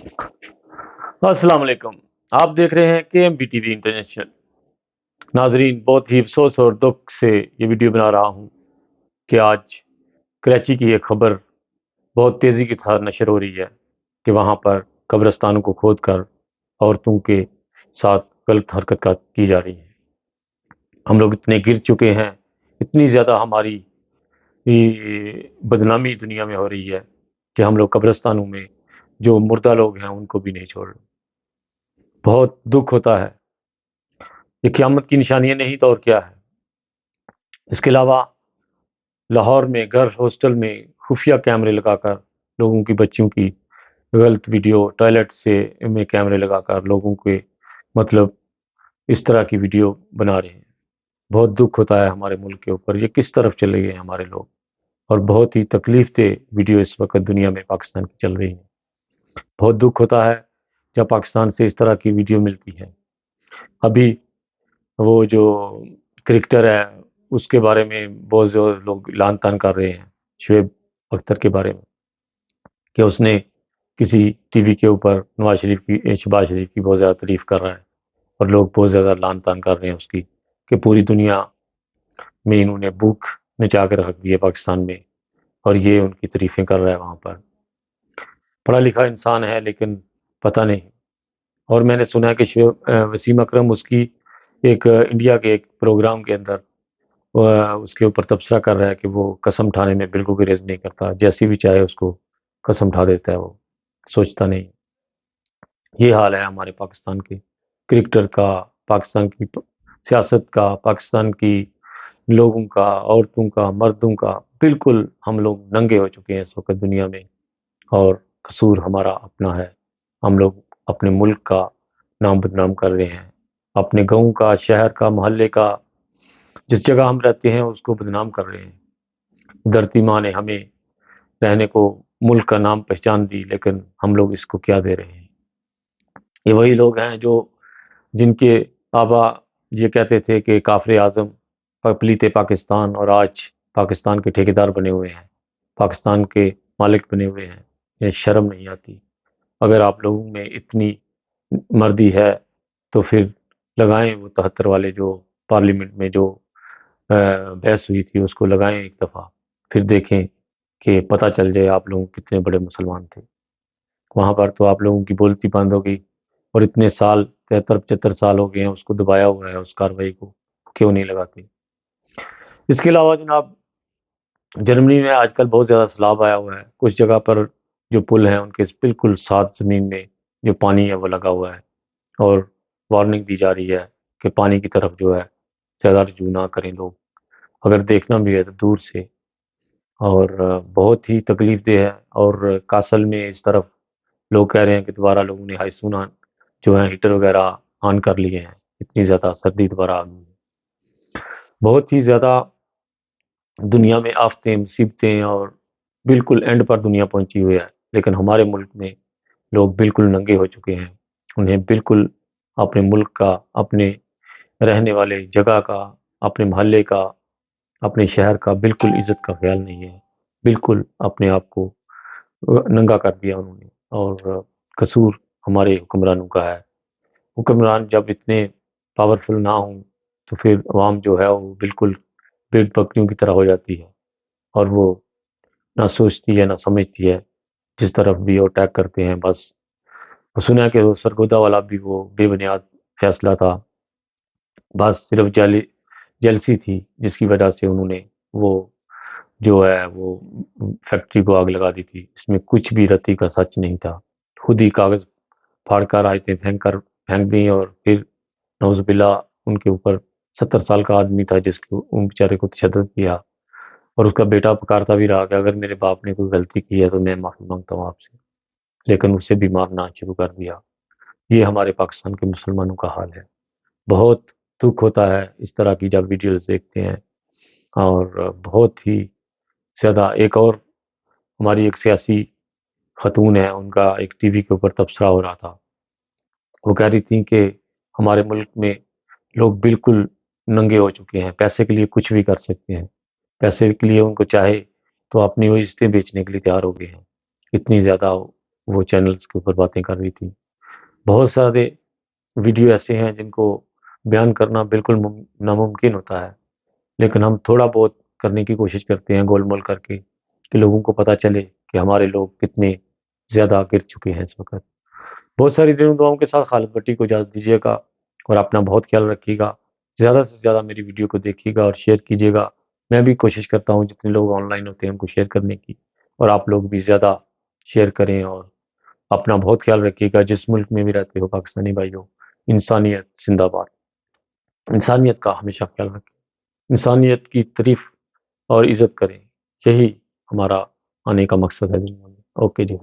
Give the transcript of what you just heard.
अस्सलाम वालेकुम। आप देख रहे हैं केएमबी टीवी इंटरनेशनल। नाजरीन, बहुत ही अफसोस और दुख से ये वीडियो बना रहा हूँ कि आज कराची की एक खबर बहुत तेज़ी के साथ नशर हो रही है कि वहाँ पर कब्रिस्तानों को खोद कर औरतों के साथ गलत हरकत की जा रही है। हम लोग इतने गिर चुके हैं, इतनी ज़्यादा हमारी बदनामी दुनिया में हो रही है कि हम लोग कब्रिस्तानों में जो मुर्दा लोग हैं उनको भी नहीं छोड़ रहे। बहुत दुख होता है। ये क़यामत की निशानियाँ नहीं तो और क्या है। इसके अलावा लाहौर में घर हॉस्टल में खुफिया कैमरे लगाकर लोगों की बच्चियों की गलत वीडियो, टॉयलेट से में कैमरे लगाकर लोगों के मतलब इस तरह की वीडियो बना रहे हैं। बहुत दुख होता है हमारे मुल्क के ऊपर, ये किस तरफ चले गए हैं हमारे लोग। और बहुत ही तकलीफ दे वीडियो इस वक्त दुनिया में पाकिस्तान की चल रही है। बहुत दुख होता है जब पाकिस्तान से इस तरह की वीडियो मिलती है। अभी वो जो क्रिकेटर है उसके बारे में बहुत जो लोग लान तान कर रहे हैं, शुएब अख्तर के बारे में, कि उसने किसी टीवी के ऊपर शहबाज शरीफ की बहुत ज़्यादा तारीफ कर रहा है और लोग बहुत ज़्यादा लान तान कर रहे हैं उसकी, कि पूरी दुनिया में इन्होंने भूख नचा के रख दी है पाकिस्तान में, और ये उनकी तारीफें कर रहा है वहाँ पर। पढ़ा लिखा इंसान है लेकिन पता नहीं। और मैंने सुना है कि वसीम अकरम उसकी एक इंडिया के एक प्रोग्राम के अंदर उसके ऊपर तबसरा कर रहा है कि वो कसम उठाने में बिल्कुल गुरेज नहीं करता, जैसी भी चाहे उसको कसम उठा देता है, वो सोचता नहीं। ये हाल है हमारे पाकिस्तान के क्रिकेटर का, पाकिस्तान की सियासत का, पाकिस्तान की लोगों का, औरतों का, मर्दों का। बिल्कुल हम लोग नंगे हो चुके हैं इस वक्त दुनिया में, और कसूर हमारा अपना है। हम लोग अपने मुल्क का नाम बदनाम कर रहे हैं, अपने गाँव का, शहर का, मोहल्ले का, जिस जगह हम रहते हैं उसको बदनाम कर रहे हैं। धरती माँ ने हमें रहने को मुल्क का नाम पहचान दी, लेकिन हम लोग इसको क्या दे रहे हैं। ये वही लोग हैं जो जिनके आबा ये कहते थे कि काफ़िर आज़म पलीते पाकिस्तान, और आज पाकिस्तान के ठेकेदार बने हुए हैं, पाकिस्तान के मालिक बने हुए हैं। ये शर्म नहीं आती। अगर आप लोगों में इतनी मर्दी है तो फिर लगाएं वो 73 वाले जो पार्लियामेंट में जो बहस हुई थी उसको लगाएं एक दफ़ा, फिर देखें कि पता चल जाए आप लोग कितने बड़े मुसलमान थे। वहाँ पर तो आप लोगों की बोलती बंद हो गई, और इतने साल 73-75 साल हो गए हैं उसको दबाया हुआ है, उस कार्रवाई को क्यों नहीं लगाते। इसके अलावा जनाब, जर्मनी में आजकल बहुत ज़्यादा सैलाब आया हुआ है। कुछ जगह पर जो पुल हैं उनके बिल्कुल साथ ज़मीन में जो पानी है वो लगा हुआ है, और वार्निंग दी जा रही है कि पानी की तरफ जो है ज़्यादा रुजू ना करें लोग, अगर देखना भी है तो दूर से। और बहुत ही तकलीफ़देह है। और कासल में इस तरफ लोग कह रहे हैं कि दोबारा लोगों ने हाईसून जो है हीटर वगैरह ऑन कर लिए हैं, इतनी ज़्यादा सर्दी दोबारा आ गई है। बहुत ही ज़्यादा दुनिया में आफ़तें, मुसीबतें, और बिल्कुल एंड पर दुनिया पहुँची हुई है, लेकिन हमारे मुल्क में लोग बिल्कुल नंगे हो चुके हैं। उन्हें बिल्कुल अपने मुल्क का, अपने रहने वाले जगह का, अपने मोहल्ले का, अपने शहर का बिल्कुल इज़्ज़त का ख़्याल नहीं है। बिल्कुल अपने आप को नंगा कर दिया उन्होंने, और कसूर हमारे हुक्मरानों का है। हुक्मरान जब इतने पावरफुल ना हों तो फिर अवाम जो है वो बिल्कुल भेड़-बकरियों की तरह हो जाती है, और वो ना सोचती है ना समझती है, जिस तरफ भी वो अटैक करते हैं बस। सुना है कि वो सरगोदा वाला भी वो बेबुनियाद फैसला था, बस सिर्फ जेलसी थी जिसकी वजह से उन्होंने वो जो है वो फैक्ट्री को आग लगा दी थी। इसमें कुछ भी रत्ती का सच नहीं था। खुद ही कागज़ फाड़कर आयतें फेंक दी, और फिर नौज़ुबिल्लाह उनके ऊपर 70 साल का आदमी था जिसको उन बेचारे को तशद्दुद किया, और उसका बेटा पुकारता भी रहा कि अगर मेरे बाप ने कोई गलती की है तो मैं माफ़ी माँगता हूँ आपसे, लेकिन उसे भी मारना शुरू कर दिया। ये हमारे पाकिस्तान के मुसलमानों का हाल है। बहुत दुःख होता है इस तरह की जब वीडियोज़ देखते हैं। और बहुत ही ज़्यादा एक और हमारी एक सियासी खातून है, उनका एक टीवी के ऊपर तबसरा हो रहा था। वो कह रही थीं कि हमारे मुल्क में लोग बिल्कुल नंगे हो चुके हैं, पैसे के लिए कुछ भी कर सकते हैं। पैसे के लिए उनको चाहे तो अपनी वो इज़्ज़तें बेचने के लिए तैयार हो गए हैं। इतनी ज़्यादा وہ چینلز کے اوپر باتیں کر رہی تھی. بہت سارے ویڈیو ایسے ہیں جن کو بیان کرنا بالکل ناممکن ہوتا ہے، لیکن ہم تھوڑا بہت کرنے کی کوشش کرتے ہیں گول مول کر کے کہ لوگوں کو پتہ چلے کہ ہمارے لوگ کتنے زیادہ گر چکے ہیں اس وقت. بہت ساری دنوں دعاؤں کے ساتھ خالد بٹی کو اجازت دیجیے گا اور اپنا بہت خیال رکھیے گا. زیادہ سے زیادہ میری ویڈیو کو دیکھیے گا اور شیئر کیجیے گا. میں بھی کوشش کرتا ہوں جتنے لوگ آن لائن ہوتے ہیں ان کو شیئر کرنے کی، اور آپ لوگ بھی زیادہ شیئر کریں. اور اپنا بہت خیال رکھیے گا جس ملک میں بھی رہتے ہو پاکستانی بھائیوں. انسانیت زندہ باد. انسانیت کا ہمیشہ خیال رکھیں، انسانیت کی تعریف اور عزت کریں. یہی ہمارا آنے کا مقصد ہے دنیا میں. اوکے جی.